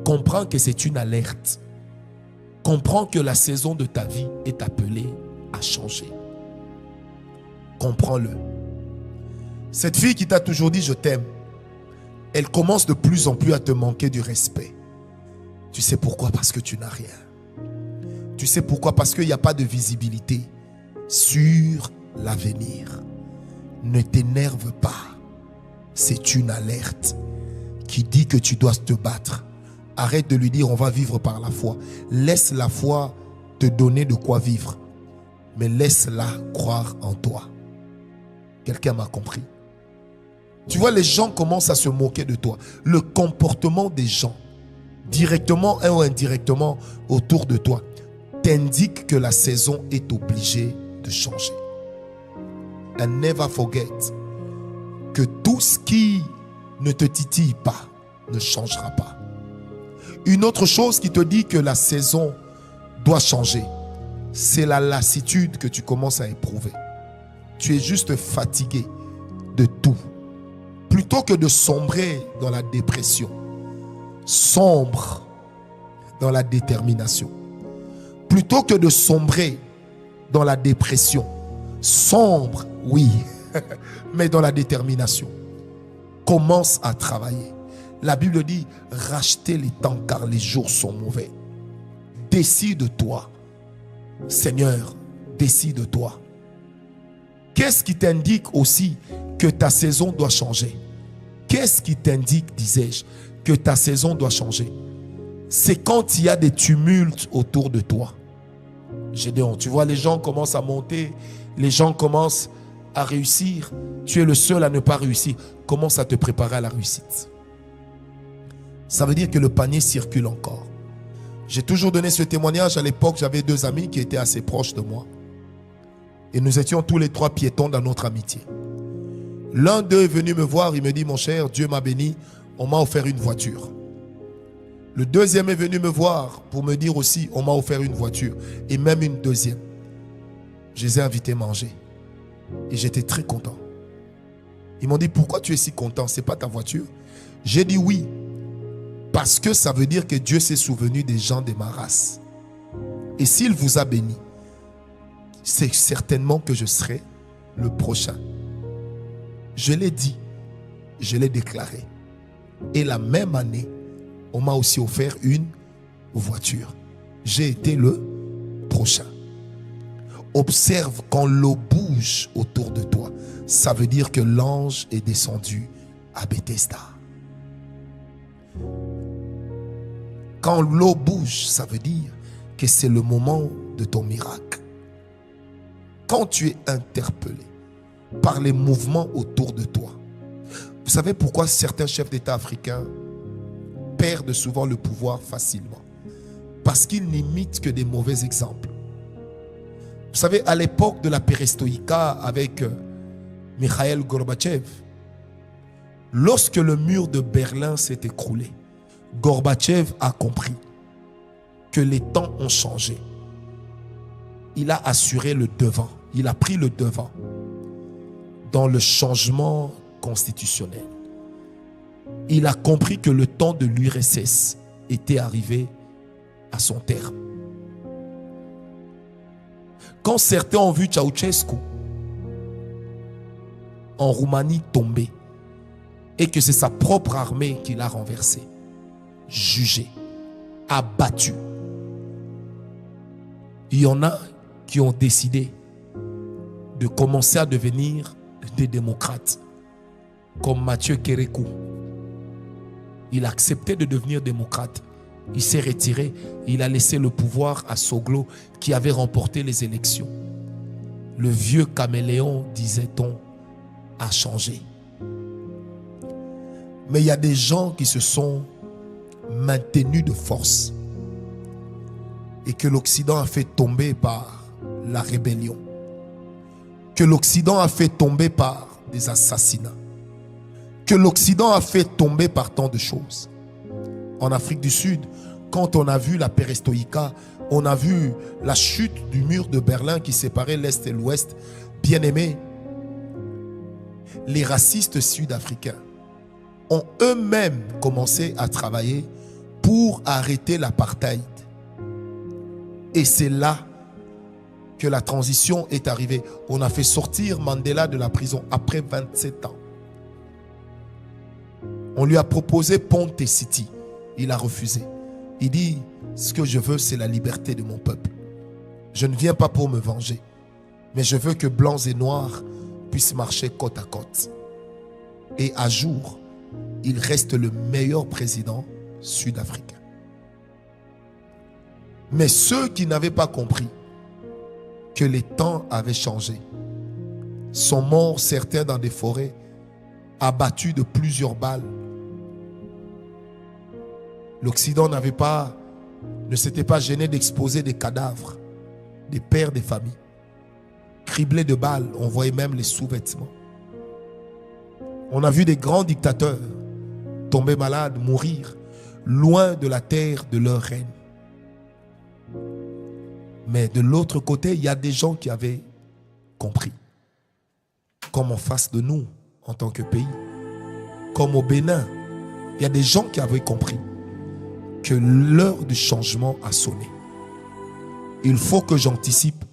comprends que c'est une alerte. Comprends que la saison de ta vie est appelée à changer. Comprends-le. Cette fille qui t'a toujours dit je t'aime, elle commence de plus en plus à te manquer du respect. Tu sais pourquoi? Parce que tu n'as rien. Tu sais pourquoi? Parce qu'il n'y a pas de visibilité sur l'avenir. Ne t'énerve pas. C'est une alerte qui dit que tu dois te battre. Arrête de lui dire on va vivre par la foi. Laisse la foi te donner de quoi vivre. Mais laisse-la croire en toi. Quelqu'un m'a compris? Tu vois, les gens commencent à se moquer de toi. Le comportement des gens, directement ou indirectement autour de toi, t'indique que la saison est obligée de changer. And never forget que tout ce qui ne te titille pas ne changera pas. Une autre chose qui te dit que la saison doit changer, c'est la lassitude que tu commences à éprouver. Tu es juste fatigué de tout. Plutôt que de sombrer dans la dépression, sombre dans la détermination. Plutôt que de sombrer dans la dépression, sombre, oui, mais dans la détermination. Commence à travailler. La Bible dit, rachetez les temps car les jours sont mauvais. Décide-toi. Seigneur, décide-toi. Qu'est-ce qui t'indique aussi que ta saison doit changer? Qu'est-ce qui t'indique, disais-je, que ta saison doit changer? C'est quand il y a des tumultes autour de toi. Gédéon, tu vois, les gens commencent à monter, les gens commencent à réussir. Tu es le seul à ne pas réussir. Commence à te préparer à la réussite. Ça veut dire que le panier circule encore. J'ai toujours donné ce témoignage. À l'époque, j'avais 2 amis qui étaient assez proches de moi. Et nous étions tous les 3 piétons dans notre amitié. L'un d'eux est venu me voir, il me dit, mon cher, Dieu m'a béni, on m'a offert une voiture. Le deuxième est venu me voir pour me dire aussi, on m'a offert une voiture. Et même une deuxième. Je les ai invités à manger. Et j'étais très content. Ils m'ont dit, pourquoi tu es si content? C'est pas ta voiture? J'ai dit oui. Parce que ça veut dire que Dieu s'est souvenu des gens de ma race. Et s'il vous a béni, c'est certainement que je serai le prochain. Je l'ai dit, je l'ai déclaré. Et la même année, on m'a aussi offert une voiture. J'ai été le prochain. Observe quand l'eau bouge autour de toi. Ça veut dire que l'ange est descendu à Bethesda. Quand l'eau bouge, ça veut dire que c'est le moment de ton miracle. Quand tu es interpellé par les mouvements autour de toi. Vous savez pourquoi certains chefs d'État africains perdent souvent le pouvoir facilement? Parce qu'ils n'imitent que des mauvais exemples. Vous savez, à l'époque de la perestroïka avec Mikhaïl Gorbatchev, lorsque le mur de Berlin s'est écroulé, Gorbatchev a compris que les temps ont changé. Il a assuré le devant. Il a pris le devant dans le changement constitutionnel. Il a compris que le temps de l'URSS était arrivé à son terme. Quand certains ont vu Ceausescu en Roumanie tomber et que c'est sa propre armée qui l'a renversé, jugé, abattu, il y en a qui ont décidé de commencer à devenir des démocrates, comme Mathieu Kérékou. Il a accepté de devenir démocrate. Il s'est retiré. Il a laissé le pouvoir à Soglo qui avait remporté les élections. Le vieux caméléon, disait-on, a changé. Mais il y a des gens qui se sont maintenus de force et que l'Occident a fait tomber par la rébellion, que l'Occident a fait tomber par des assassinats, que l'Occident a fait tomber par tant de choses. En Afrique du Sud, quand on a vu la perestroïka, on a vu la chute du mur de Berlin qui séparait l'Est et l'Ouest. Bien aimé, les racistes sud-africains ont eux-mêmes commencé à travailler pour arrêter l'apartheid. Et c'est là que la transition est arrivée. On a fait sortir Mandela de la prison après 27 ans. On lui a proposé Ponte City. Il a refusé. Il dit, ce que je veux, c'est la liberté de mon peuple. Je ne viens pas pour me venger, mais je veux que blancs et noirs puissent marcher côte à côte. Et à jour, il reste le meilleur président sud-africain. Mais ceux qui n'avaient pas compris que les temps avaient changé sont morts, certains dans des forêts, abattus de plusieurs balles. L'Occident ne s'était pas gêné d'exposer des cadavres, des pères des familles, criblés de balles. On voyait même les sous-vêtements. On a vu des grands dictateurs tomber malades, mourir, loin de la terre de leur reine. Mais de l'autre côté, il y a des gens qui avaient compris. Comme en face de nous, en tant que pays. Comme au Bénin, il y a des gens qui avaient compris que l'heure du changement a sonné. Il faut que j'anticipe,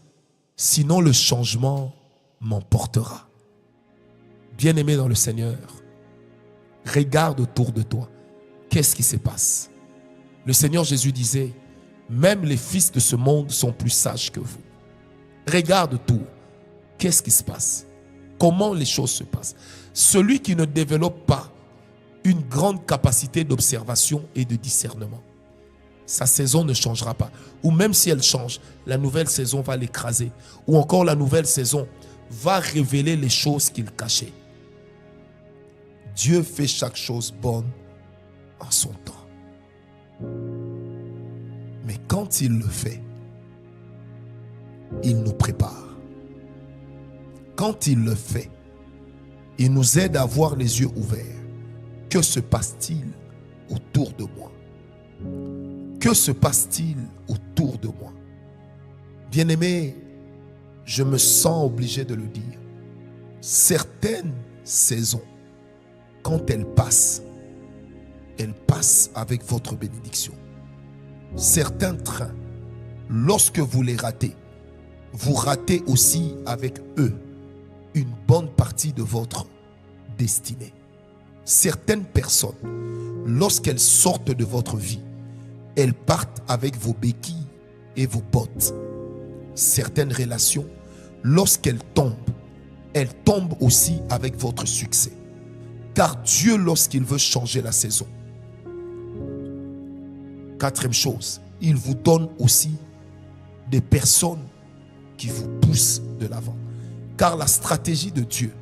sinon le changement m'emportera. Bien-aimé dans le Seigneur, regarde autour de toi. Qu'est-ce qui se passe? Le Seigneur Jésus disait, même les fils de ce monde sont plus sages que vous. Regarde tout. Qu'est-ce qui se passe? Comment les choses se passent? Celui qui ne développe pas une grande capacité d'observation et de discernement, sa saison ne changera pas. Ou même si elle change, la nouvelle saison va l'écraser. Ou encore la nouvelle saison va révéler les choses qu'il cachait. Dieu fait chaque chose bonne en son temps. Mais quand il le fait, il nous prépare. Quand il le fait, il nous aide à avoir les yeux ouverts. Que se passe-t-il autour de moi? Que se passe-t-il autour de moi? Bien-aimé, je me sens obligé de le dire. Certaines saisons, quand elles passent avec votre bénédiction. Certains trains, lorsque vous les ratez, vous ratez aussi avec eux une bonne partie de votre destinée. Certaines personnes, lorsqu'elles sortent de votre vie, elles partent avec vos béquilles et vos bottes. Certaines relations, lorsqu'elles tombent aussi avec votre succès. Car Dieu, lorsqu'il veut changer la saison, quatrième chose, il vous donne aussi des personnes qui vous poussent de l'avant. Car la stratégie de Dieu,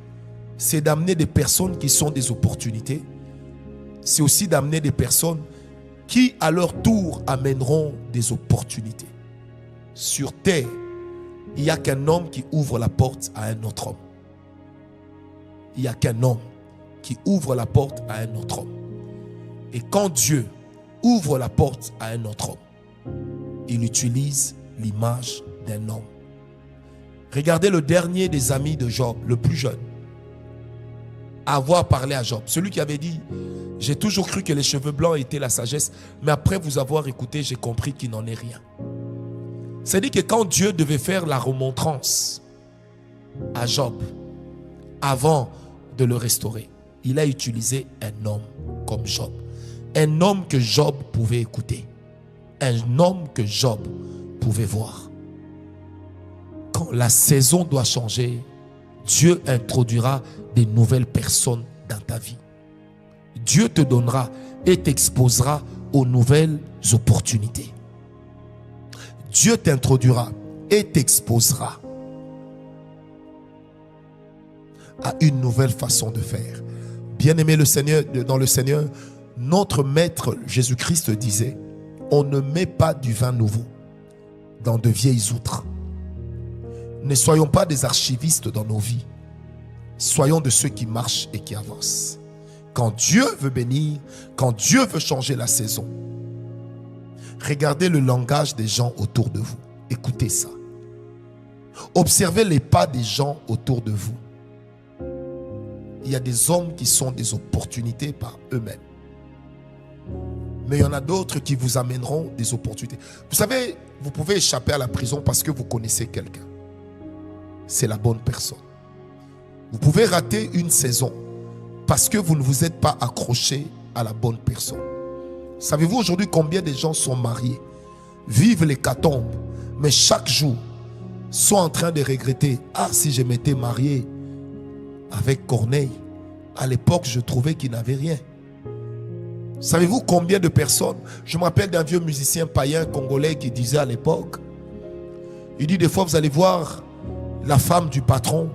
c'est d'amener des personnes qui sont des opportunités. C'est aussi d'amener des personnes qui, à leur tour, amèneront des opportunités. Sur terre, il n'y a qu'un homme qui ouvre la porte à un autre homme. Il n'y a qu'un homme qui ouvre la porte à un autre homme. Et quand Dieu ouvre la porte à un autre homme, il utilise l'image d'un homme. Regardez le dernier des amis de Job, le plus jeune, avoir parlé à Job. Celui qui avait dit, j'ai toujours cru que les cheveux blancs étaient la sagesse, mais après vous avoir écouté, j'ai compris qu'il n'en est rien. C'est-à-dire que quand Dieu devait faire la remontrance à Job, avant de le restaurer, il a utilisé un homme comme Job. Un homme que Job pouvait écouter. Un homme que Job pouvait voir. Quand la saison doit changer, Dieu introduira des nouvelles personnes dans ta vie. Dieu te donnera et t'exposera aux nouvelles opportunités. Dieu t'introduira et t'exposera à une nouvelle façon de faire. Bien-aimé le Seigneur, dans le Seigneur, notre Maître Jésus-Christ disait, on ne met pas du vin nouveau dans de vieilles outres. Ne soyons pas des archivistes dans nos vies. Soyons de ceux qui marchent et qui avancent. Quand Dieu veut bénir, quand Dieu veut changer la saison, regardez le langage des gens autour de vous. Écoutez ça. Observez les pas des gens autour de vous. Il y a des hommes qui sont des opportunités par eux-mêmes. Mais il y en a d'autres qui vous amèneront des opportunités. Vous savez, vous pouvez échapper à la prison parce que vous connaissez quelqu'un. C'est la bonne personne. Vous pouvez rater une saison parce que vous ne vous êtes pas accroché à la bonne personne. Savez-vous aujourd'hui combien de gens sont mariés, vivent l'hécatombe, mais chaque jour sont en train de regretter: ah, si je m'étais marié avec Corneille, à l'époque je trouvais qu'il n'avait rien. Savez-vous combien de personnes, je me rappelle d'un vieux musicien païen congolais qui disait à l'époque, il dit: des fois vous allez voir la femme du patron,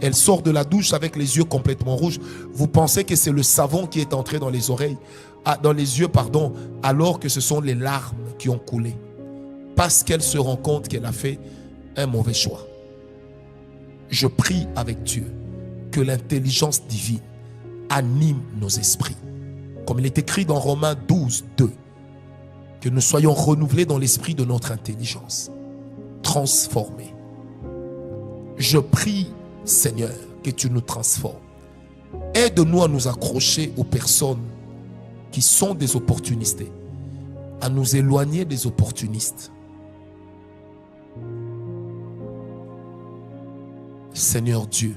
elle sort de la douche avec les yeux complètement rouges, vous pensez que c'est le savon qui est entré dans les oreilles, dans les yeux, pardon, alors que ce sont les larmes qui ont coulé, parce qu'elle se rend compte qu'elle a fait un mauvais choix. Je prie avec Dieu que l'intelligence divine anime nos esprits. Comme il est écrit dans Romains 12, 2, que nous soyons renouvelés dans l'esprit de notre intelligence, transformés. Je prie, Seigneur, que tu nous transformes. Aide-nous à nous accrocher aux personnes qui sont des opportunistes, à nous éloigner des opportunistes. Seigneur Dieu,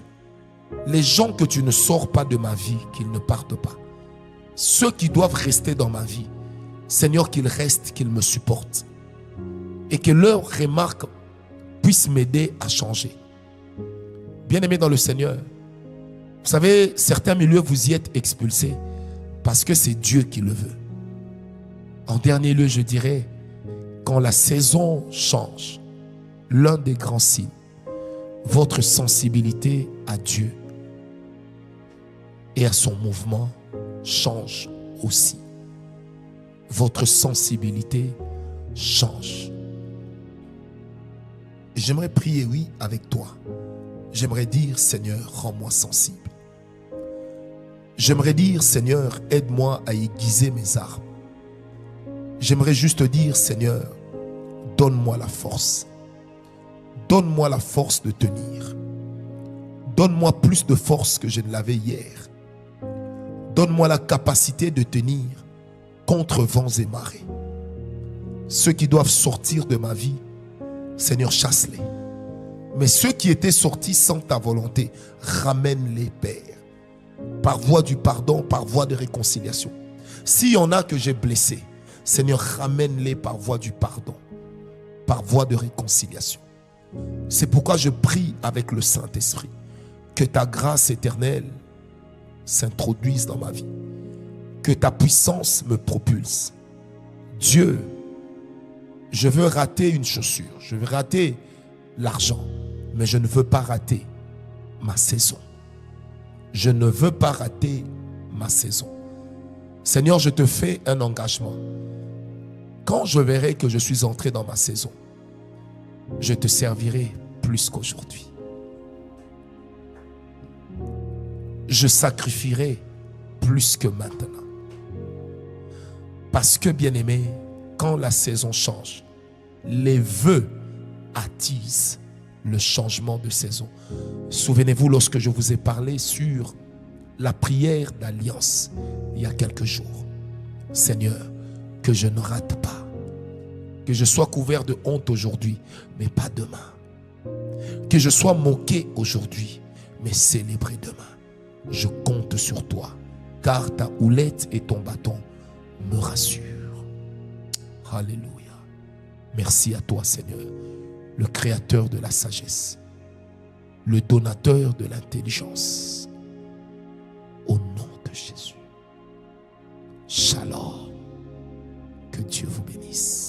les gens que tu ne sors pas de ma vie, qu'ils ne partent pas. Ceux qui doivent rester dans ma vie, Seigneur, qu'ils restent, qu'ils me supportent. Et que leurs remarques puissent m'aider à changer. Bien-aimés dans le Seigneur, vous savez, certains milieux, vous y êtes expulsés parce que c'est Dieu qui le veut. En dernier lieu, je dirais, quand la saison change, l'un des grands signes, votre sensibilité à Dieu et à son mouvement change aussi. Votre sensibilité change. J'aimerais prier, oui, avec toi. J'aimerais dire: Seigneur, rends-moi sensible. J'aimerais dire: Seigneur, aide-moi à aiguiser mes armes. J'aimerais juste dire: Seigneur, donne-moi la force. Donne-moi la force de tenir. Donne-moi plus de force que je ne l'avais hier. Donne-moi la capacité de tenir contre vents et marées. Ceux qui doivent sortir de ma vie, Seigneur, chasse-les. Mais ceux qui étaient sortis sans ta volonté, ramène-les, Père. Par voie du pardon, par voie de réconciliation. S'il y en a que j'ai blessés, Seigneur, ramène-les par voie du pardon, par voie de réconciliation. C'est pourquoi je prie avec le Saint-Esprit que ta grâce éternelle s'introduise dans ma vie, que ta puissance me propulse. Dieu, je veux rater une chaussure, je veux rater l'argent, mais je ne veux pas rater ma saison. Je ne veux pas rater ma saison. Seigneur, je te fais un engagement. Quand je verrai que je suis entré dans ma saison, je te servirai plus qu'aujourd'hui. Je sacrifierai plus que maintenant. Parce que, bien-aimé, quand la saison change, les vœux attisent le changement de saison. Souvenez-vous lorsque je vous ai parlé sur la prière d'alliance il y a quelques jours. Seigneur, que je ne rate pas. Que je sois couvert de honte aujourd'hui, mais pas demain. Que je sois moqué aujourd'hui, mais célébré demain. Je compte sur toi, car ta houlette et ton bâton me rassurent. Alléluia. Merci à toi, Seigneur, le créateur de la sagesse, le donateur de l'intelligence. Au nom de Jésus. Shalom. Que Dieu vous bénisse.